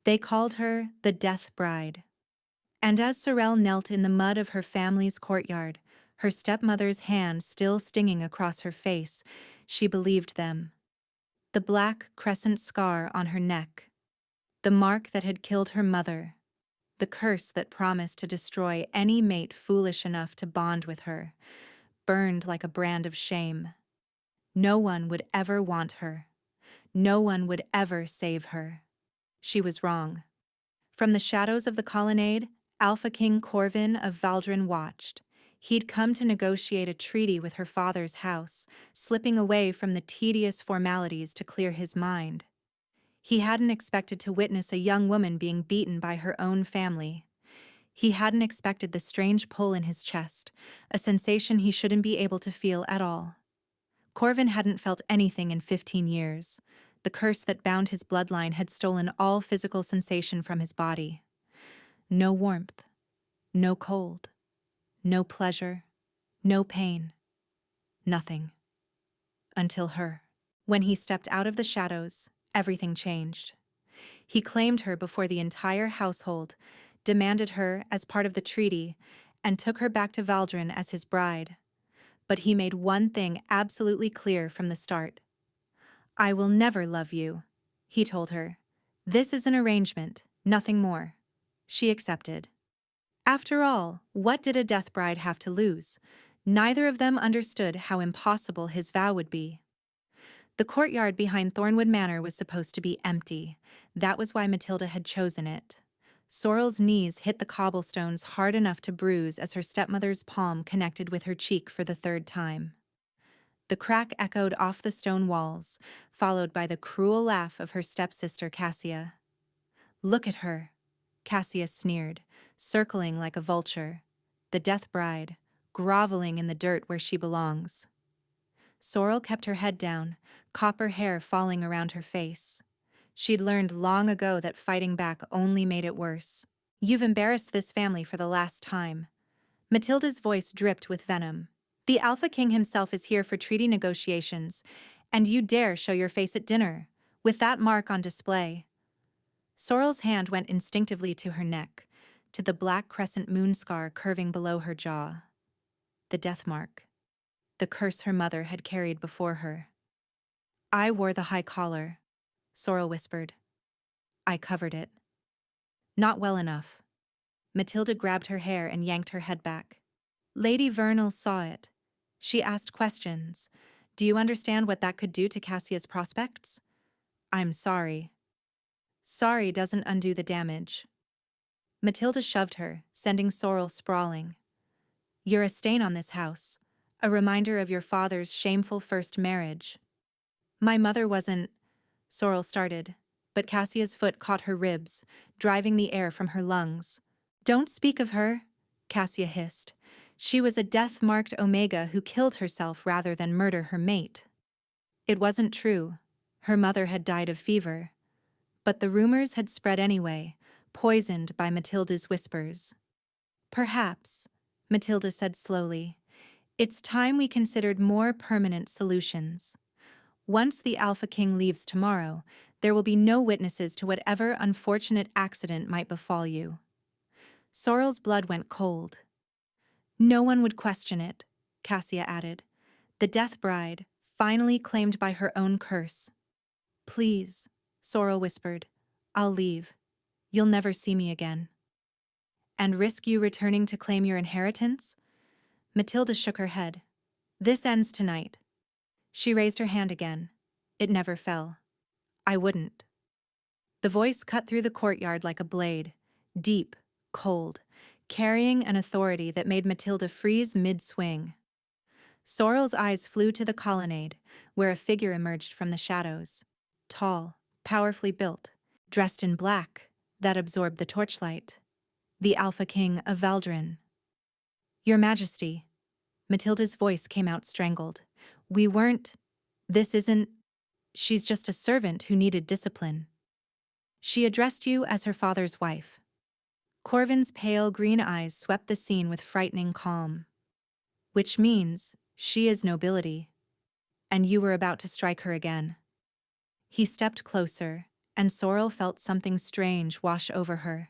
They called her the Death Bride. And as Sorel knelt in the mud of her family's courtyard, her stepmother's hand still stinging across her face, she believed them. The black crescent scar on her neck, the mark that had killed her mother, the curse that promised to destroy any mate foolish enough to bond with her, burned like a brand of shame. No one would ever want her. No one would ever save her. She was wrong. From the shadows of the colonnade, Alpha King Corvin of Valdron watched. He'd come to negotiate a treaty with her father's house, slipping away from the tedious formalities to clear his mind. He hadn't expected to witness a young woman being beaten by her own family. He hadn't expected the strange pull in his chest, a sensation he shouldn't be able to feel at all. Corvin hadn't felt anything in 15 years. The curse that bound his bloodline had stolen all physical sensation from his body. No warmth, no cold, no pleasure, no pain, nothing. Until her. When he stepped out of the shadows, everything changed. He claimed her before the entire household, demanded her as part of the treaty, and took her back to Valdron as his bride. But he made one thing absolutely clear from the start. "I will never love you," he told her. "This is an arrangement, nothing more." She accepted. After all, what did a death bride have to lose? Neither of them understood how impossible his vow would be. The courtyard behind Thornwood Manor was supposed to be empty. That was why Matilda had chosen it. Sorrel's knees hit the cobblestones hard enough to bruise as her stepmother's palm connected with her cheek for the third time. The crack echoed off the stone walls, followed by the cruel laugh of her stepsister Cassia. "Look at her," Cassia sneered, circling like a vulture. "The death bride, groveling in the dirt where she belongs." Sorrel kept her head down, copper hair falling around her face. She'd learned long ago that fighting back only made it worse. "You've embarrassed this family for the last time." Matilda's voice dripped with venom. "The Alpha King himself is here for treaty negotiations, and you dare show your face at dinner, with that mark on display." Sorrel's hand went instinctively to her neck, to the black crescent moon scar curving below her jaw. The death mark. The curse her mother had carried before her. "I wore the high collar," Sorrel whispered. "I covered it." Not well enough. Matilda grabbed her hair and yanked her head back. Lady Vernal saw it. She asked questions. "Do you understand what that could do to Cassia's prospects?" "I'm sorry." "Sorry doesn't undo the damage." Matilda shoved her, sending Sorrel sprawling. "You're a stain on this house, a reminder of your father's shameful first marriage." "My mother wasn't," Sorrel started, but Cassia's foot caught her ribs, driving the air from her lungs. "Don't speak of her," Cassia hissed. "She was a death-marked Omega who killed herself rather than murder her mate." It wasn't true. Her mother had died of fever. But the rumors had spread anyway, poisoned by Matilda's whispers. "Perhaps," Matilda said slowly, "it's time we considered more permanent solutions. Once the Alpha King leaves tomorrow, there will be no witnesses to whatever unfortunate accident might befall you." Sorrel's blood went cold. "No one would question it," Cassia added. "The death bride, finally claimed by her own curse." "Please," Sorrel whispered. "I'll leave. You'll never see me again." "And risk you returning to claim your inheritance?" Matilda shook her head. "This ends tonight." She raised her hand again. It never fell. "I wouldn't." The voice cut through the courtyard like a blade, deep, cold, carrying an authority that made Matilda freeze mid-swing. Sorrel's eyes flew to the colonnade, where a figure emerged from the shadows. Tall, powerfully built, dressed in black, that absorbed the torchlight. The Alpha King of Valdron. "Your Majesty," Matilda's voice came out strangled. "We weren't. This isn't. She's just a servant who needed discipline." She addressed you as her father's wife. Corvin's pale green eyes swept the scene with frightening calm. "Which means she is nobility. And you were about to strike her again." He stepped closer, and Sorrel felt something strange wash over her,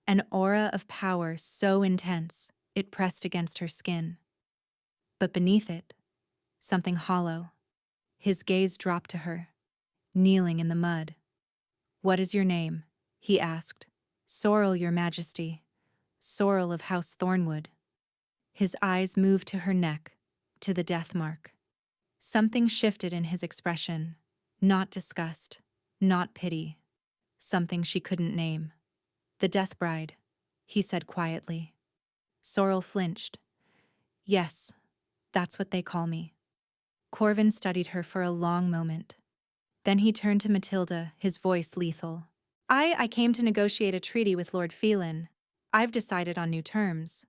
an aura of power so intense it pressed against her skin. But beneath it, something hollow. His gaze dropped to her, kneeling in the mud. "What is your name?" he asked. "Sorrel, your majesty. Sorrel of House Thornwood." His eyes moved to her neck, to the death mark. Something shifted in his expression, not disgust, not pity. Something she couldn't name. "The Death Bride," he said quietly. Sorrel flinched. "Yes, that's what they call me." Corvin studied her for a long moment. Then he turned to Matilda, his voice lethal. I came to negotiate a treaty with Lord Phelan. I've decided on new terms."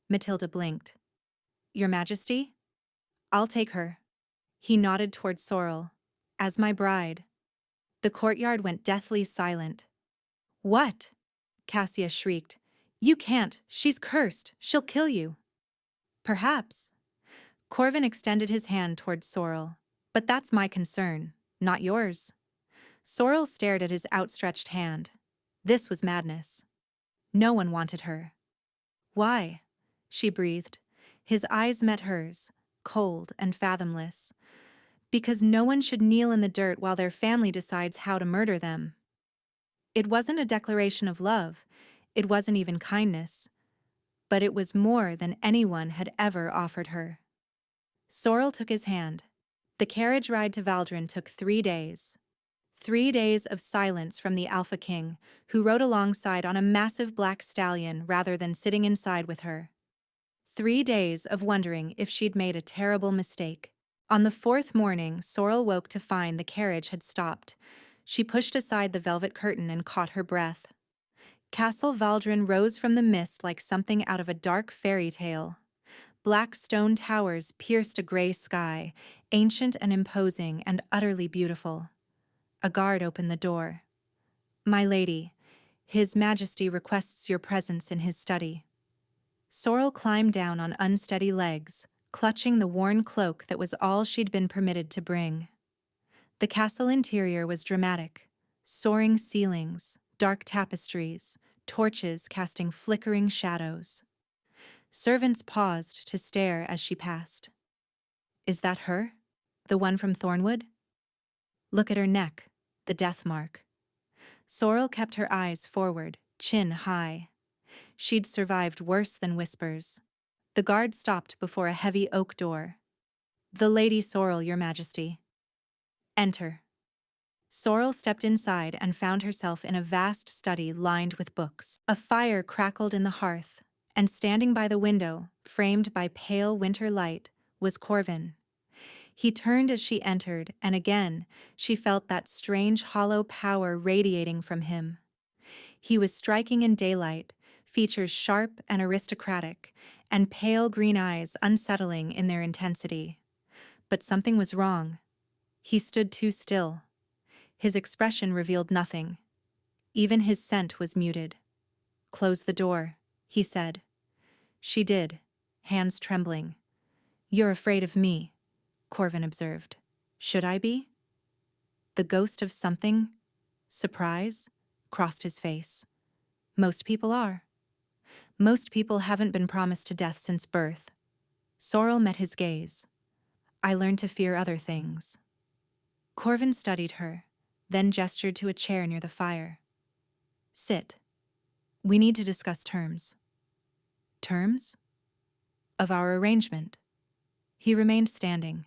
Matilda blinked. "Your Majesty? I'll take her." He nodded toward Sorrel. "As my bride." The courtyard went deathly silent. "What?" Cassia shrieked. "You can't. She's cursed. She'll kill you." "Perhaps." Corvin extended his hand toward Sorrel. "But that's my concern, not yours." Sorrel stared at his outstretched hand. This was madness. No one wanted her. "Why?" she breathed. His eyes met hers, cold and fathomless. "Because no one should kneel in the dirt while their family decides how to murder them." It wasn't a declaration of love. It wasn't even kindness. But it was more than anyone had ever offered her. Sorrel took his hand. The carriage ride to Valdron took 3 days. 3 days of silence from the Alpha King, who rode alongside on a massive black stallion rather than sitting inside with her. 3 days of wondering if she'd made a terrible mistake. On the 4th morning, Sorrel woke to find the carriage had stopped. She pushed aside the velvet curtain and caught her breath. Castle Valdron rose from the mist like something out of a dark fairy tale. Black stone towers pierced a gray sky, ancient and imposing and utterly beautiful. A guard opened the door. "My lady, His Majesty requests your presence in his study." Sorrel climbed down on unsteady legs, clutching the worn cloak that was all she'd been permitted to bring. The castle interior was dramatic. Soaring ceilings, dark tapestries, torches casting flickering shadows. Servants paused to stare as she passed. "Is that her? The one from Thornwood?" "Look at her neck, the death mark." Sorrel kept her eyes forward, chin high. She'd survived worse than whispers. The guard stopped before a heavy oak door. "The Lady Sorrel, your Majesty." "Enter." Sorrel stepped inside and found herself in a vast study lined with books. A fire crackled in the hearth, and standing by the window, framed by pale winter light, was Corvin. He turned as she entered, and again she felt that strange hollow power radiating from him. He was striking in daylight, features sharp and aristocratic, and pale green eyes unsettling in their intensity. But something was wrong. He stood too still. His expression revealed nothing. Even his scent was muted. "Close the door," he said. She did, hands trembling. "You're afraid of me," Corvin observed. "Should I be?" The ghost of something, surprise, crossed his face. "Most people are. Most people haven't been promised to death since birth." Sorrel met his gaze. "I learned to fear other things." Corvin studied her, then gestured to a chair near the fire. "Sit. We need to discuss terms." "Terms?" "Of our arrangement." He remained standing.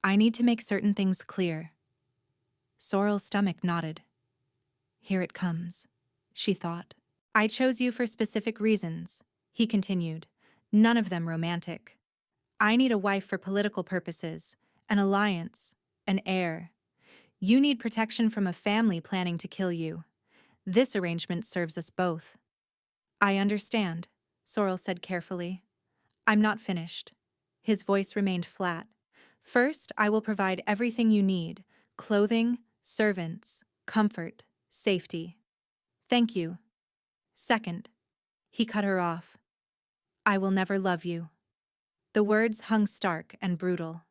"I need to make certain things clear." Sorrel's stomach nodded. "Here it comes," she thought. "I chose you for specific reasons," he continued, "none of them romantic. I need a wife for political purposes, an alliance, an heir. You need protection from a family planning to kill you. This arrangement serves us both." "I understand," Sorrel said carefully. "I'm not finished." His voice remained flat. "First, I will provide everything you need: clothing, servants, comfort, safety." "Thank you." "Second," he cut her off, "I will never love you." The words hung stark and brutal.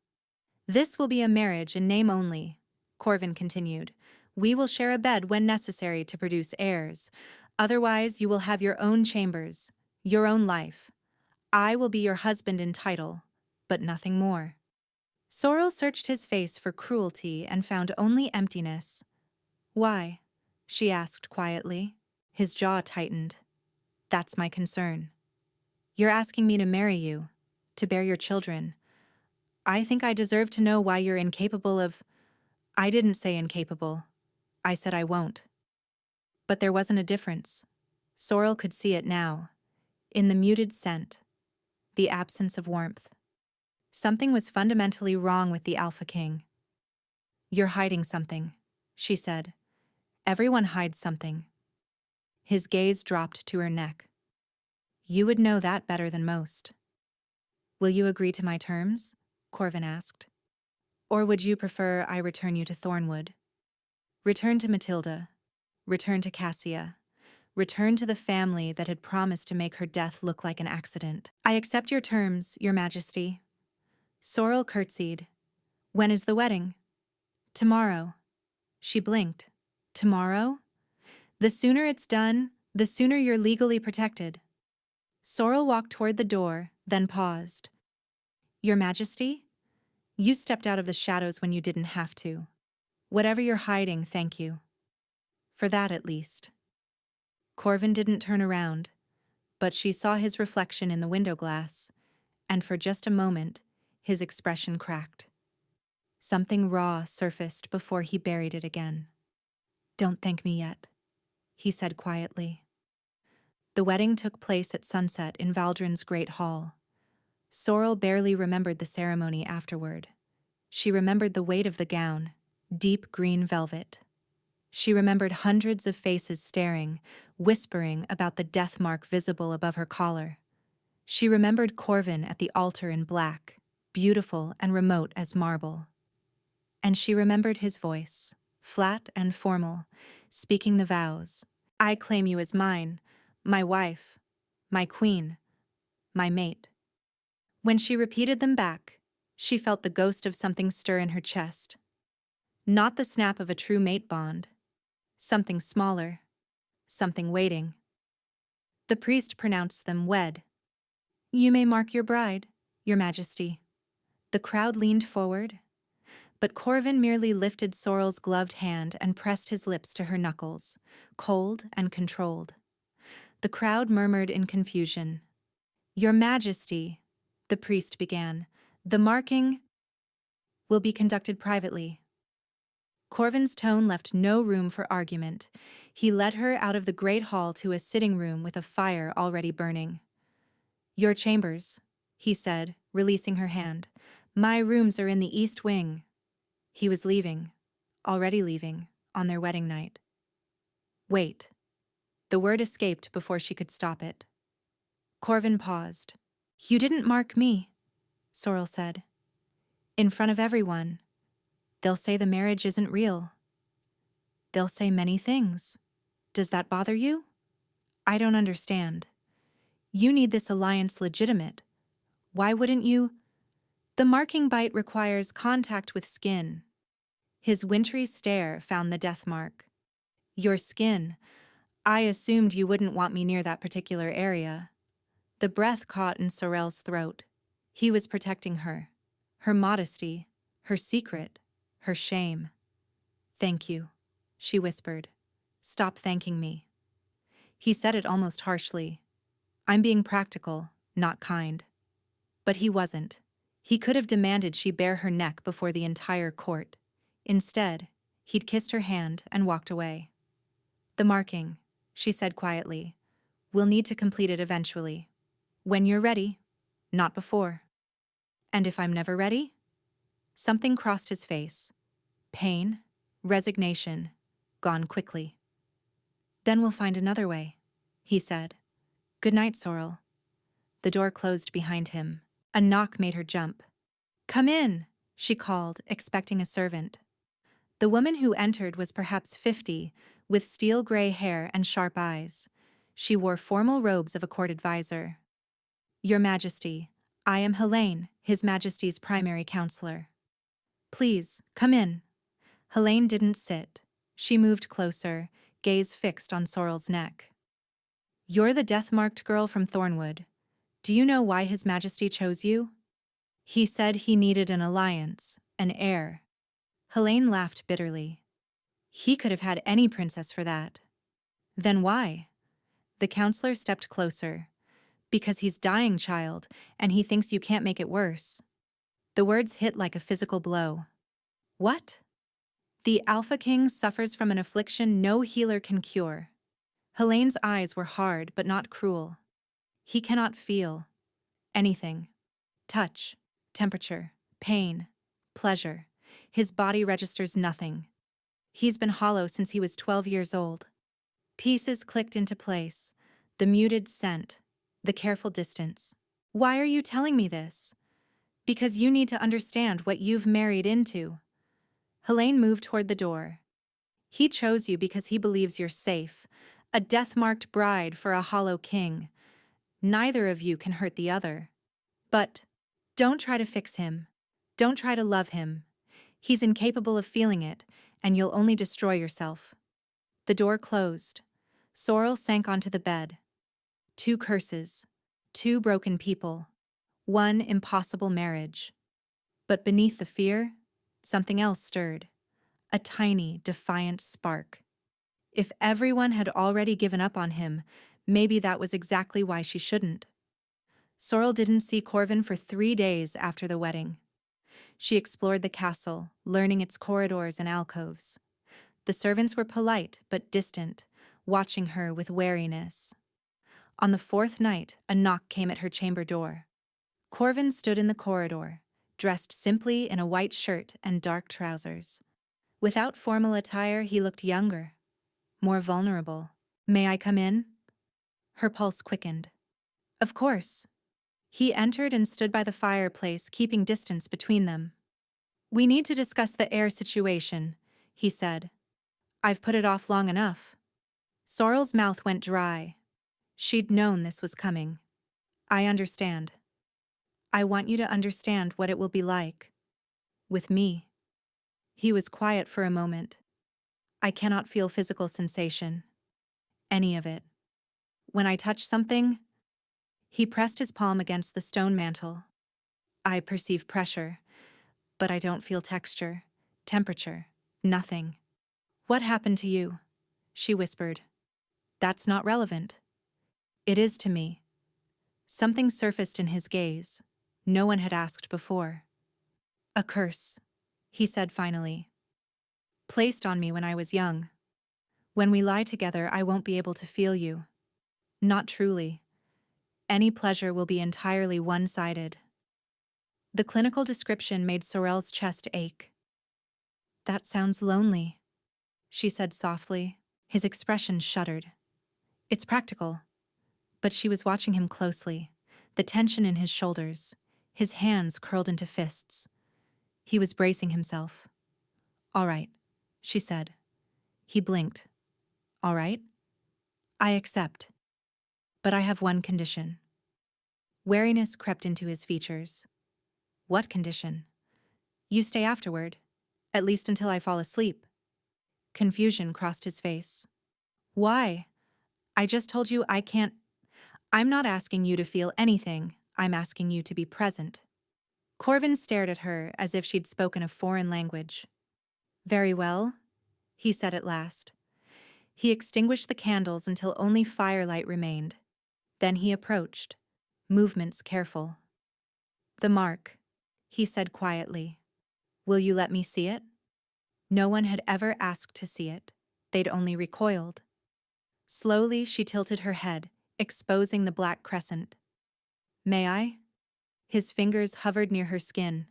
"This will be a marriage in name only," Corvin continued. We will share a bed when necessary to produce heirs. Otherwise, you will have your own chambers, your own life. I will be your husband in title, but nothing more." Sorrel searched his face for cruelty and found only emptiness. "Why?" she asked quietly. His jaw tightened. "That's my concern. You're asking me to marry you, to bear your children. I think I deserve to know why you're incapable of—" "I didn't say incapable. I said I won't." But there wasn't a difference. Sorrel could see it now. In the muted scent, the absence of warmth. Something was fundamentally wrong with the Alpha King. "You're hiding something," she said. "Everyone hides something." His gaze dropped to her neck. "You would know that better than most." "Will you agree to my terms?" Corvin asked. "Or would you prefer I return you to Thornwood? Return to Matilda. Return to Cassia. Return to the family that had promised to make her death look like an accident." "I accept your terms, Your Majesty." Sorrel curtsied. "When is the wedding?" "Tomorrow." She blinked. "Tomorrow? The sooner it's done, the sooner you're legally protected." Sorrel walked toward the door, then paused. "Your Majesty? You stepped out of the shadows when you didn't have to. Whatever you're hiding, thank you. For that, at least." Corvin didn't turn around, but she saw his reflection in the window glass, and for just a moment, his expression cracked. Something raw surfaced before he buried it again. "Don't thank me yet," he said quietly. The wedding took place at sunset in Valdron's great hall. Sorrel barely remembered the ceremony afterward. She remembered the weight of the gown, deep green velvet. She remembered hundreds of faces staring, whispering about the death mark visible above her collar. She remembered Corvin at the altar in black, beautiful and remote as marble. And she remembered his voice, flat and formal, speaking the vows. "I claim you as mine, my wife, my queen, my mate." When she repeated them back, she felt the ghost of something stir in her chest. Not the snap of a true mate bond. Something smaller. Something waiting. The priest pronounced them wed. "You may mark your bride, Your Majesty." The crowd leaned forward, but Corvin merely lifted Sorrel's gloved hand and pressed his lips to her knuckles, cold and controlled. The crowd murmured in confusion. "Your Majesty," the priest began, "the marking will be conducted privately." Corvin's tone left no room for argument. He led her out of the great hall to a sitting room with a fire already burning. "Your chambers," he said, releasing her hand. "My rooms are in the east wing." He was leaving, already leaving, on their wedding night. "Wait." The word escaped before she could stop it. Corvin paused. "You didn't mark me," Sorrel said. "In front of everyone. They'll say the marriage isn't real. They'll say many things. Does that bother you? I don't understand. You need this alliance legitimate. Why wouldn't you—" "The marking bite requires contact with skin." His wintry stare found the death mark. "Your skin. I assumed you wouldn't want me near that particular area." The breath caught in Sorrel's throat. He was protecting her. Her modesty. Her secret. Her shame. "Thank you," she whispered. "Stop thanking me." He said it almost harshly. "I'm being practical, not kind." But he wasn't. He could have demanded she bare her neck before the entire court. Instead, he'd kissed her hand and walked away. "The marking," she said quietly. "We'll need to complete it eventually. When you're ready, not before." "And if I'm never ready?" Something crossed his face. Pain, resignation, gone quickly. "Then we'll find another way," he said. "Good night, Sorrel." The door closed behind him. A knock made her jump. "Come in," she called, expecting a servant. The woman who entered was perhaps 50, with steel gray hair and sharp eyes. She wore formal robes of a court advisor. "Your Majesty, I am Helene, His Majesty's primary counselor." "Please, come in." Helene didn't sit. She moved closer, gaze fixed on Sorrel's neck. You're the death-marked girl from Thornwood. Do you know why His Majesty chose you? He said he needed an alliance, an heir. Helene laughed bitterly. He could have had any princess for that. Then why? The counselor stepped closer. Because he's dying, child, and he thinks you can't make it worse. The words hit like a physical blow. What? The Alpha King suffers from an affliction no healer can cure. Helene's eyes were hard but not cruel. He cannot feel anything. Touch, temperature, pain, pleasure. His body registers nothing. He's been hollow since he was 12 years old. Pieces clicked into place. The muted scent, the careful distance. Why are you telling me this? Because you need to understand what you've married into. Helene moved toward the door. He chose you because he believes you're safe, a death-marked bride for a hollow king. Neither of you can hurt the other. But don't try to fix him. Don't try to love him. He's incapable of feeling it, and you'll only destroy yourself. The door closed. Sorrel sank onto the bed. 2 curses, 2 broken people, 1 impossible marriage. But beneath the fear, something else stirred. A tiny, defiant spark. If everyone had already given up on him, maybe that was exactly why she shouldn't. Sorrel didn't see Corvin for 3 days after the wedding. She explored the castle, learning its corridors and alcoves. The servants were polite but distant, watching her with wariness. On the 4th night, a knock came at her chamber door. Corvin stood in the corridor, dressed simply in a white shirt and dark trousers. Without formal attire, he looked younger, more vulnerable. May I come in? Her pulse quickened. Of course. He entered and stood by the fireplace, keeping distance between them. We need to discuss the heir situation, he said. I've put it off long enough. Sorrel's mouth went dry. She'd known this was coming. I understand. I want you to understand what it will be like. With me. He was quiet for a moment. I cannot feel physical sensation. Any of it. When I touch something, he pressed his palm against the stone mantel. I perceive pressure, but I don't feel texture, temperature, nothing. What happened to you? She whispered. That's not relevant. It is to me. Something surfaced in his gaze. No one had asked before. A curse, he said finally. Placed on me when I was young. When we lie together, I won't be able to feel you. Not truly. Any pleasure will be entirely one-sided. The clinical description made Sorrel's chest ache. That sounds lonely, she said softly. His expression shuddered. It's practical. But she was watching him closely, the tension in his shoulders, his hands curled into fists. He was bracing himself. All right, she said. He blinked. All right? I accept. But I have one condition. Wariness crept into his features. What condition? You stay afterward, at least until I fall asleep. Confusion crossed his face. Why? I just told you I can't. I'm not asking you to feel anything. I'm asking you to be present. Corvin stared at her as if she'd spoken a foreign language. Very well, he said at last. He extinguished the candles until only firelight remained. Then he approached, movements careful. The mark, he said quietly. Will you let me see it? No one had ever asked to see it. They'd only recoiled. Slowly, she tilted her head, exposing the black crescent. May I? His fingers hovered near her skin.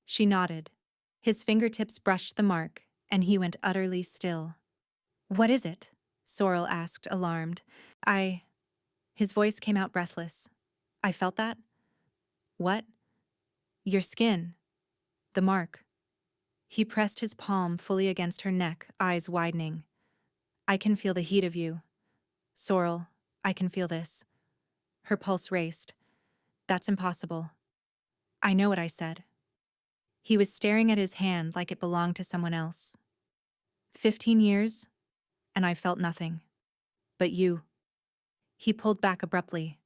She nodded. His fingertips brushed the mark, and he went utterly still. What is it? Sorrel asked, alarmed. His voice came out breathless. I felt that? What? Your skin. The mark. He pressed his palm fully against her neck, eyes widening. I can feel the heat of you. Sorrel, I can feel this. Her pulse raced. That's impossible. I know what I said. He was staring at his hand like it belonged to someone else. 15 years, and I felt nothing. But you. He pulled back abruptly.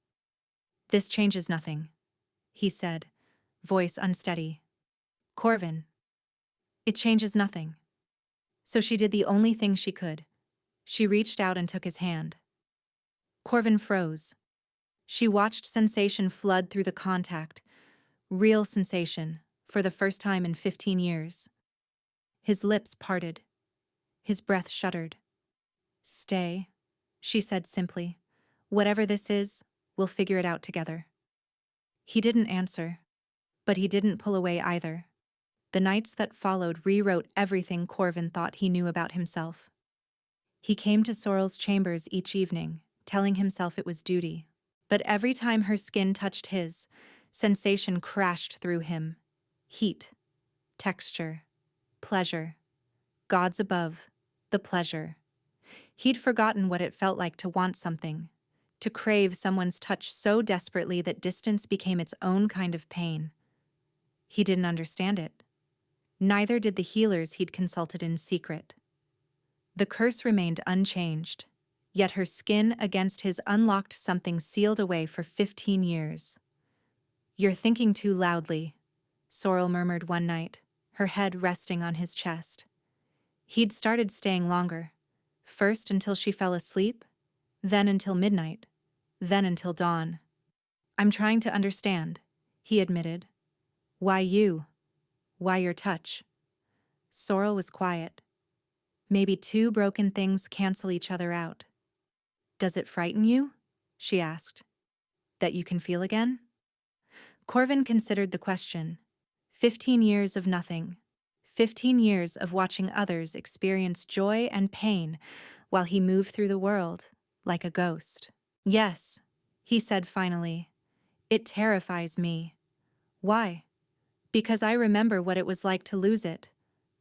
This changes nothing, he said, voice unsteady. Corvin. It changes nothing. So she did the only thing she could. She reached out and took his hand. Corvin froze. She watched sensation flood through the contact, real sensation, for the first time in 15 years. His lips parted. His breath shuddered. Stay, she said simply. Whatever this is, we'll figure it out together. He didn't answer, but he didn't pull away either. The nights that followed rewrote everything Corvin thought he knew about himself. He came to Sorrel's chambers each evening, telling himself it was duty. But every time her skin touched his, sensation crashed through him. Heat, texture, pleasure. Gods above, the pleasure. He'd forgotten what it felt like to want something, to crave someone's touch so desperately that distance became its own kind of pain. He didn't understand it. Neither did the healers he'd consulted in secret. The curse remained unchanged, yet her skin against his unlocked something sealed away for 15 years. You're thinking too loudly, Sorrel murmured one night, her head resting on his chest. He'd started staying longer, first until she fell asleep, then until midnight, then until dawn. I'm trying to understand, he admitted. Why you? Why your touch? Sorrel was quiet. Maybe two broken things cancel each other out. Does it frighten you? She asked. That you can feel again? Corvin considered the question. 15 years of nothing. 15 years of watching others experience joy and pain while he moved through the world like a ghost. Yes, he said finally. It terrifies me. Why? Because I remember what it was like to lose it.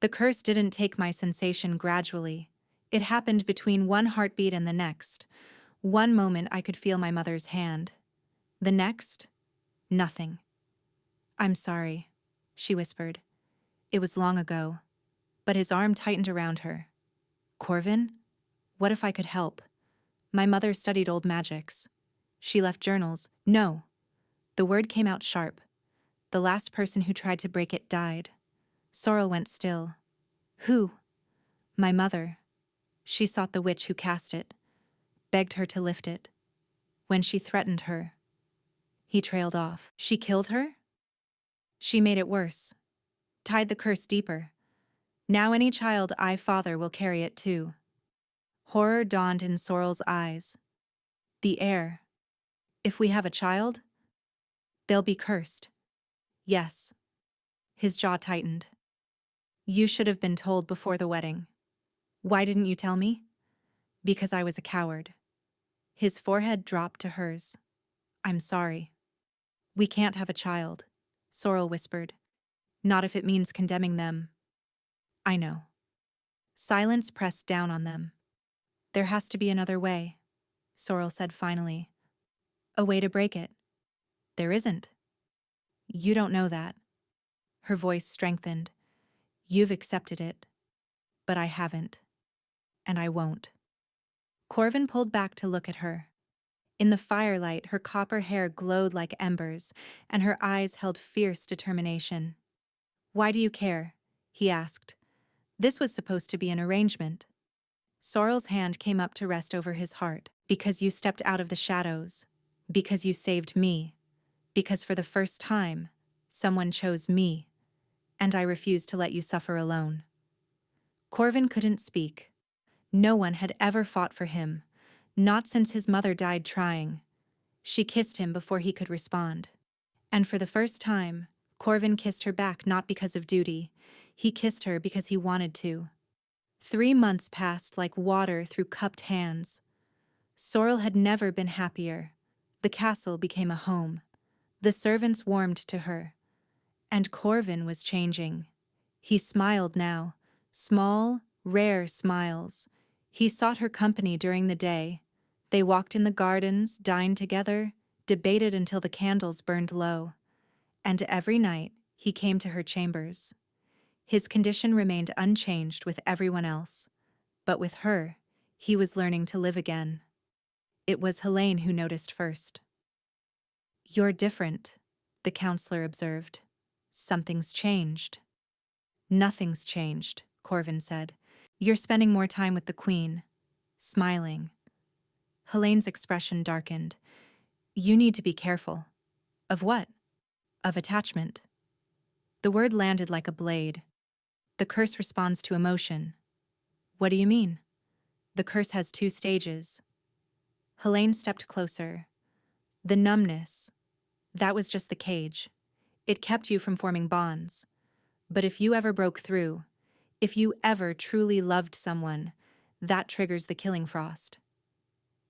The curse didn't take my sensation gradually. It happened between one heartbeat and the next. One moment I could feel my mother's hand. The next, nothing. I'm sorry, she whispered. It was long ago. But his arm tightened around her. Corvin? What if I could help? My mother studied old magics. She left journals. No. The word came out sharp. The last person who tried to break it died. Sorrel went still. Who? My mother. She sought the witch who cast it, begged her to lift it. When she threatened her, he trailed off. She killed her? She made it worse. Tied the curse deeper. Now any child I father will carry it too. Horror dawned in Sorrel's eyes. The heir. If we have a child, they'll be cursed. Yes. His jaw tightened. You should have been told before the wedding. Why didn't you tell me? Because I was a coward. His forehead dropped to hers. I'm sorry. We can't have a child, Sorrel whispered. Not if it means condemning them. I know. Silence pressed down on them. There has to be another way, Sorrel said finally. A way to break it. There isn't. You don't know that. Her voice strengthened. You've accepted it. But I haven't. And I won't. Corvin pulled back to look at her. In the firelight, her copper hair glowed like embers, and her eyes held fierce determination. Why do you care? He asked. This was supposed to be an arrangement. Sorrel's hand came up to rest over his heart. Because you stepped out of the shadows. Because you saved me. Because for the first time, someone chose me. And I refused to let you suffer alone. Corvin couldn't speak. No one had ever fought for him, not since his mother died trying. She kissed him before he could respond. And for the first time, Corvin kissed her back not because of duty. He kissed her because he wanted to. 3 months passed like water through cupped hands. Sorrel had never been happier. The castle became a home. The servants warmed to her. And Corvin was changing. He smiled now, small, rare smiles. He sought her company during the day. They walked in the gardens, dined together, debated until the candles burned low. And every night, he came to her chambers. His condition remained unchanged with everyone else. But with her, he was learning to live again. It was Helene who noticed first. "You're different," the counselor observed. "Something's changed." "Nothing's changed," Corvin said. "You're spending more time with the Queen." Smiling. Helene's expression darkened. "You need to be careful." "Of what?" "Of attachment." The word landed like a blade. "The curse responds to emotion." "What do you mean?" "The curse has 2 stages." Helene stepped closer. "The numbness. That was just the cage. It kept you from forming bonds. But if you ever broke through, if you ever truly loved someone, that triggers the killing frost.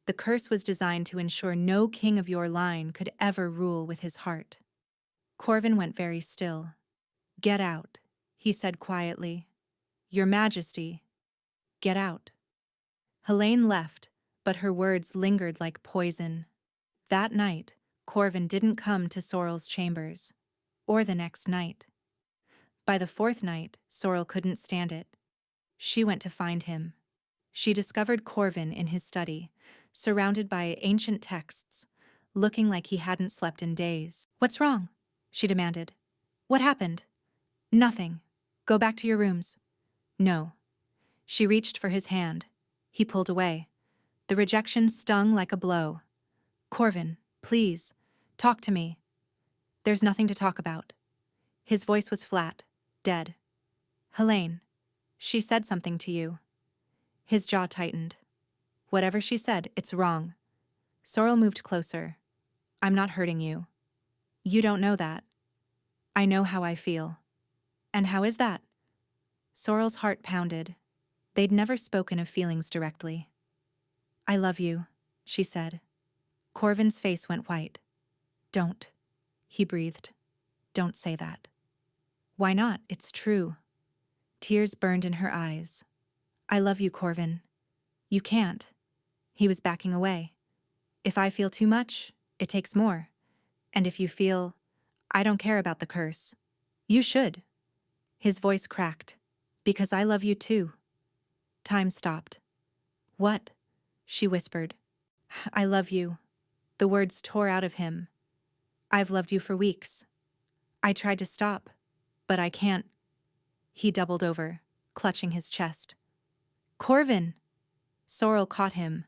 The curse was designed to ensure no king of your line could ever rule with his heart." Corvin went very still. "Get out," he said quietly. "Your Majesty, get out." Helene left, but her words lingered like poison. That night, Corvin didn't come to Sorrel's chambers. Or the next night. By the 4th night, Sorrel couldn't stand it. She went to find him. She discovered Corvin in his study, surrounded by ancient texts, looking like he hadn't slept in days. "What's wrong?" she demanded. "What happened?" "Nothing. Go back to your rooms." "No." She reached for his hand. He pulled away. The rejection stung like a blow. "Corvin, please, talk to me." "There's nothing to talk about." His voice was flat, dead. "Helene, she said something to you." His jaw tightened. "Whatever she said, it's wrong." Sorrel moved closer. "I'm not hurting you." "You don't know that." "I know how I feel." "And how is that?" Sorrel's heart pounded. They'd never spoken of feelings directly. "I love you," she said. Corvin's face went white. "Don't," he breathed. "Don't say that." "Why not? It's true." Tears burned in her eyes. "I love you, Corvin." "You can't." He was backing away. "If I feel too much, it takes more. And if you feel, I don't care about the curse, you should." His voice cracked. "Because I love you too." Time stopped. "What?" she whispered. "I love you." The words tore out of him. "I've loved you for weeks. I tried to stop, but I can't." He doubled over, clutching his chest. "Corvin!" Sorrel caught him.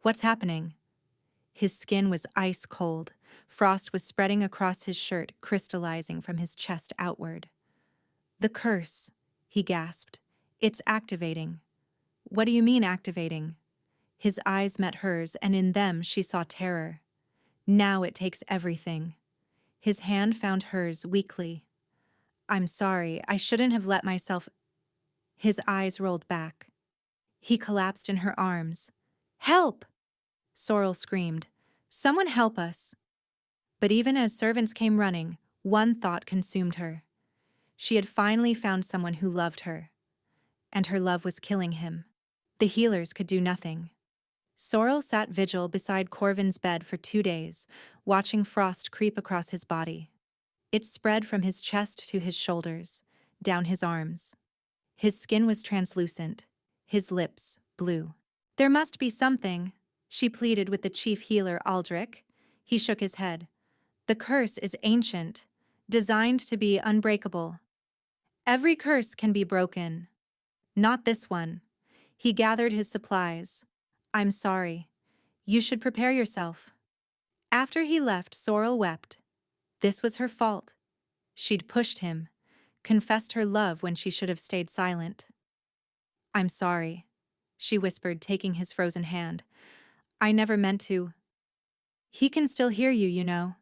"What's happening?" His skin was ice cold. Frost was spreading across his shirt, crystallizing from his chest outward. "The curse," he gasped. "It's activating." "What do you mean activating?" His eyes met hers, and in them she saw terror. "Now it takes everything." His hand found hers weakly. "I'm sorry, I shouldn't have let myself—" His eyes rolled back. He collapsed in her arms. "Help!" Sorrel screamed. "Someone help us!" But even as servants came running, one thought consumed her. She had finally found someone who loved her. And her love was killing him. The healers could do nothing. Sorrel sat vigil beside Corvin's bed for 2 days, watching frost creep across his body. It spread from his chest to his shoulders, down his arms. His skin was translucent, his lips blue. "There must be something," she pleaded with the chief healer, Aldrich. He shook his head. "The curse is ancient, designed to be unbreakable. Every curse can be broken. Not this one." He gathered his supplies. "I'm sorry. You should prepare yourself." After he left, Sorrel wept. This was her fault. She'd pushed him, confessed her love when she should have stayed silent. "I'm sorry," she whispered, taking his frozen hand. "I never meant to." "He can still hear you, you know."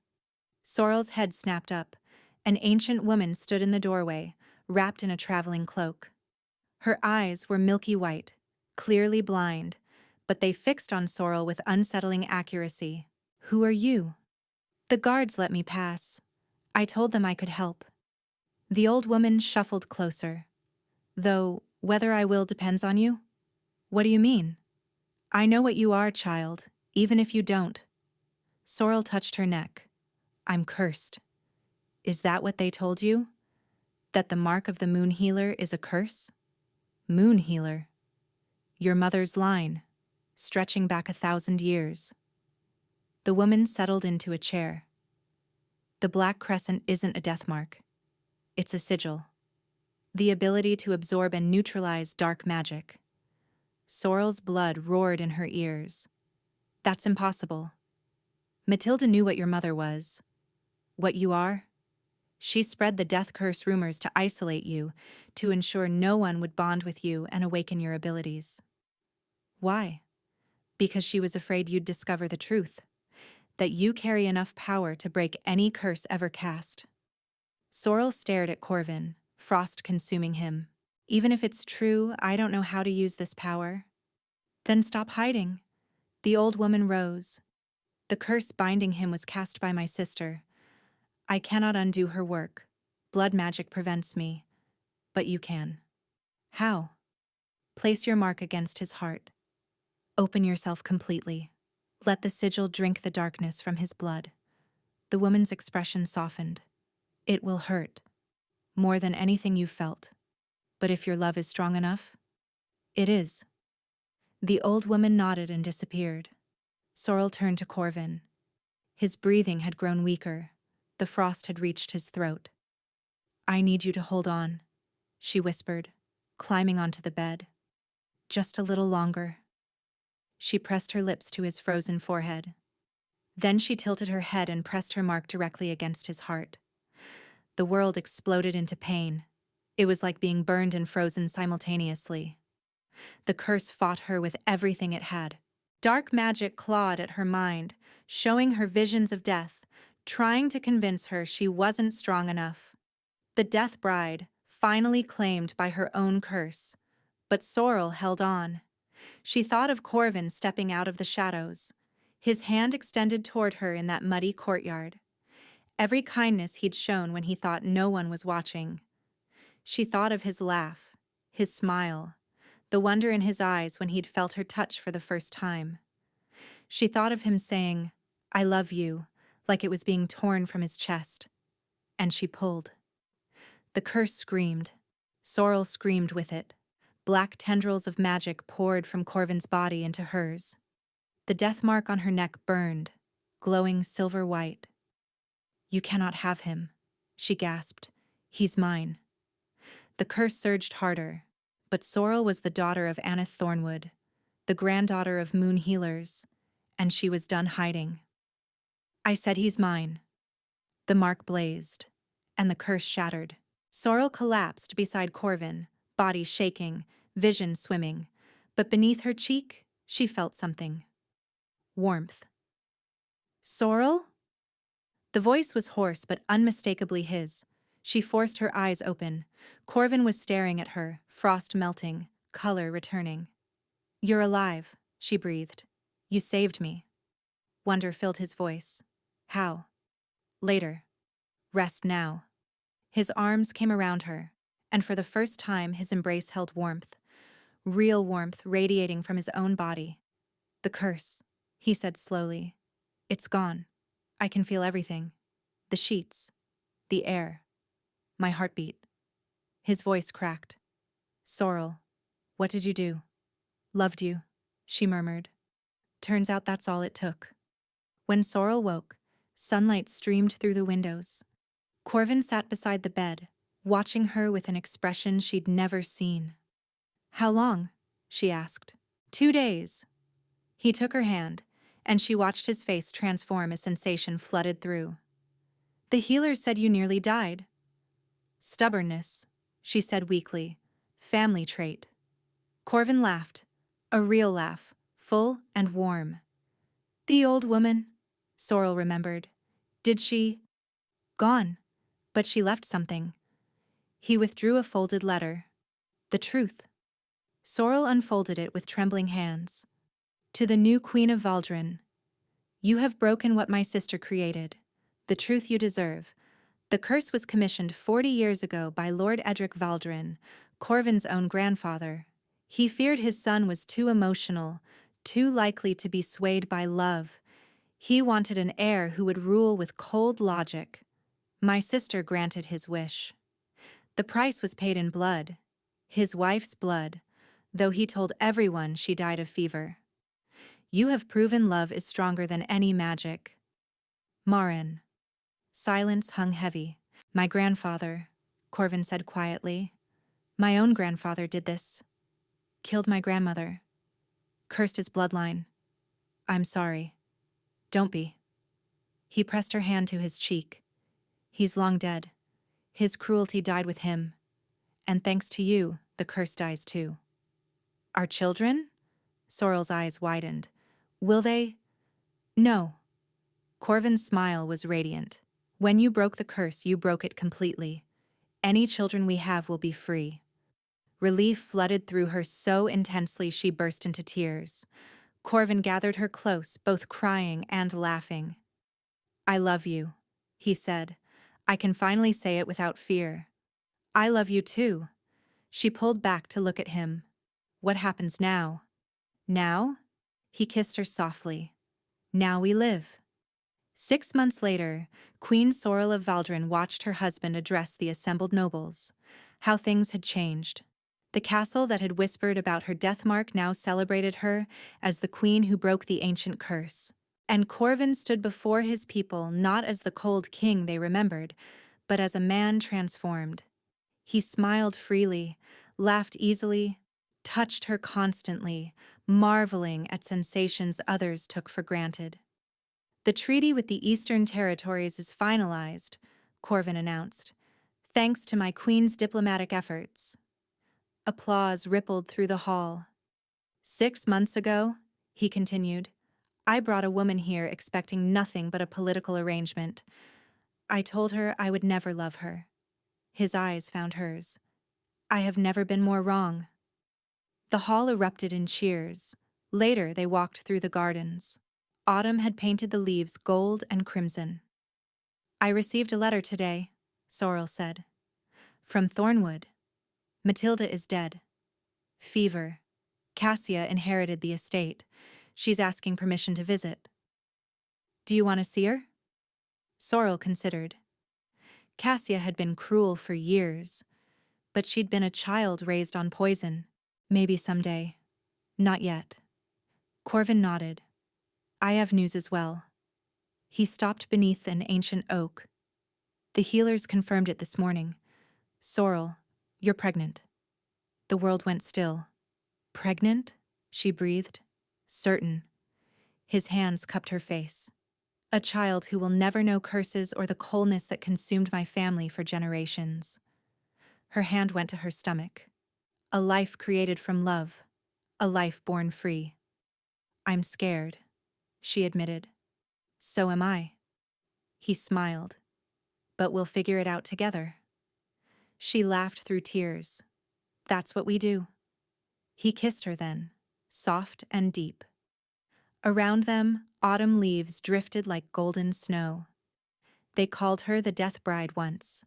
Sorrel's head snapped up. An ancient woman stood in the doorway, wrapped in a traveling cloak. Her eyes were milky white, clearly blind, but they fixed on Sorrel with unsettling accuracy. "Who are you?" "The guards let me pass. I told them I could help." The old woman shuffled closer. "Though, whether I will depends on you?" "What do you mean?" "I know what you are, child, even if you don't." Sorrel touched her neck. "I'm cursed." "Is that what they told you? That the mark of the moon healer is a curse?" "Moon healer?" Your mother's line, stretching back 1,000 years. The woman settled into a chair. The black crescent isn't a death mark. It's a sigil. The ability to absorb and neutralize dark magic. Sorrel's blood roared in her ears. That's impossible. Matilda knew what your mother was. What you are? She spread the death curse rumors to isolate you, to ensure no one would bond with you and awaken your abilities. Why? Because she was afraid you'd discover the truth, that you carry enough power to break any curse ever cast. Sorrel stared at Corvin, frost consuming him. Even if it's true, I don't know how to use this power. Then stop hiding. The old woman rose. The curse binding him was cast by my sister. I cannot undo her work. Blood magic prevents me. But you can. How? Place your mark against his heart. Open yourself completely. Let the sigil drink the darkness from his blood. The woman's expression softened. It will hurt. More than anything you've felt. But if your love is strong enough, it is. The old woman nodded and disappeared. Sorrel turned to Corvin. His breathing had grown weaker. The frost had reached his throat. I need you to hold on, she whispered, climbing onto the bed. Just a little longer. She pressed her lips to his frozen forehead. Then she tilted her head and pressed her mark directly against his heart. The world exploded into pain. It was like being burned and frozen simultaneously. The curse fought her with everything it had. Dark magic clawed at her mind, showing her visions of death, trying to convince her she wasn't strong enough. The death bride, finally claimed by her own curse. But Sorrel held on. She thought of Corvin stepping out of the shadows, his hand extended toward her in that muddy courtyard. Every kindness he'd shown when he thought no one was watching. She thought of his laugh, his smile, the wonder in his eyes when he'd felt her touch for the first time. She thought of him saying, "I love you," like it was being torn from his chest. And she pulled. The curse screamed. Sorrel screamed with it. Black tendrils of magic poured from Corvin's body into hers. The death mark on her neck burned, glowing silver white. "You cannot have him," she gasped. "He's mine." The curse surged harder, but Sorrel was the daughter of Aneth Thornwood, the granddaughter of moon healers, and she was done hiding. "I said he's mine." The mark blazed, and the curse shattered. Sorrel collapsed beside Corvin, body shaking, vision swimming, but beneath her cheek, she felt something. Warmth. "Sorrel?" The voice was hoarse but unmistakably his. She forced her eyes open. Corvin was staring at her, frost melting, color returning. "You're alive," she breathed. "You saved me." Wonder filled his voice. "How?" "Later. Rest now." His arms came around her, and for the first time his embrace held warmth. Real warmth radiating from his own body. "The curse," he said slowly. "It's gone. I can feel everything. The sheets. The air. My heartbeat." His voice cracked. "Sorrel, what did you do?" "Loved you," she murmured. "Turns out that's all it took." When Sorrel woke, sunlight streamed through the windows. Corvin sat beside the bed, watching her with an expression she'd never seen. "How long?" she asked. 2 days. He took her hand, and she watched his face transform as sensation flooded through. "The healer said you nearly died." "Stubbornness," she said weakly. "Family trait." Corvin laughed, a real laugh, full and warm. "The old woman," Sorrel remembered. "Did she?" "Gone. But she left something." He withdrew a folded letter. "The truth." Sorrel unfolded it with trembling hands. "To the new Queen of Valdron. You have broken what my sister created. The truth you deserve. The curse was commissioned 40 years ago by Lord Edric Valdron, Corvin's own grandfather. He feared his son was too emotional, too likely to be swayed by love. He wanted an heir who would rule with cold logic. My sister granted his wish. The price was paid in blood. His wife's blood. though he told everyone she died of fever. You have proven love is stronger than any magic. Marin. Silence hung heavy. My grandfather, Corvin said quietly. My own grandfather did this. Killed my grandmother. Cursed his bloodline. I'm sorry. Don't be. He pressed her hand to his cheek. He's long dead. His cruelty died with him. And thanks to you, the curse dies too. Our children? Sorrel's eyes widened. Will they? No. Corvin's smile was radiant. When you broke the curse, you broke it completely. Any children we have will be free. Relief flooded through her so intensely she burst into tears. Corvin gathered her close, both crying and laughing. I love you, he said. I can finally say it without fear. I love you too. She pulled back to look at him. What happens now? Now? He kissed her softly. Now we live. 6 months later, Queen Sorrel of Valdron watched her husband address the assembled nobles. How things had changed. The castle that had whispered about her death mark now celebrated her as the queen who broke the ancient curse. And Corvin stood before his people not as the cold king they remembered, but as a man transformed. He smiled freely, laughed easily, touched her constantly, marveling at sensations others took for granted. The treaty with the Eastern Territories is finalized, Corvin announced, thanks to my queen's diplomatic efforts. Applause rippled through the hall. 6 months ago, he continued, I brought a woman here expecting nothing but a political arrangement. I told her I would never love her. His eyes found hers. I have never been more wrong. The hall erupted in cheers. Later, they walked through the gardens. Autumn had painted the leaves gold and crimson. I received a letter today, Sorrel said. From Thornwood. Matilda is dead. Fever. Cassia inherited the estate. She's asking permission to visit. Do you want to see her? Sorrel considered. Cassia had been cruel for years, but she'd been a child raised on poison. Maybe someday. Not yet. Corvin nodded. I have news as well. He stopped beneath an ancient oak. The healers confirmed it this morning. Sorrel, you're pregnant. The world went still. Pregnant? She breathed. Certain. His hands cupped her face. A child who will never know curses or the coldness that consumed my family for generations. Her hand went to her stomach. A life created from love. A life born free. I'm scared, she admitted. So am I. He smiled. But we'll figure it out together. She laughed through tears. That's what we do. He kissed her then, soft and deep. Around them, autumn leaves drifted like golden snow. They called her the death bride once.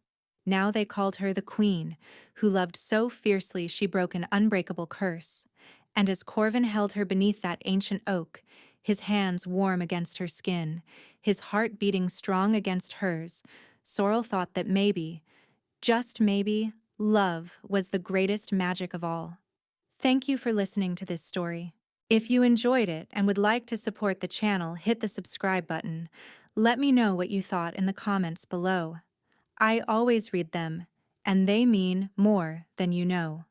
Now they called her the queen, who loved so fiercely she broke an unbreakable curse. And as Corvin held her beneath that ancient oak, his hands warm against her skin, his heart beating strong against hers, Sorrel thought that maybe, just maybe, love was the greatest magic of all. Thank you for listening to this story. If you enjoyed it and would like to support the channel, hit the subscribe button. Let me know what you thought in the comments below. I always read them, and they mean more than you know.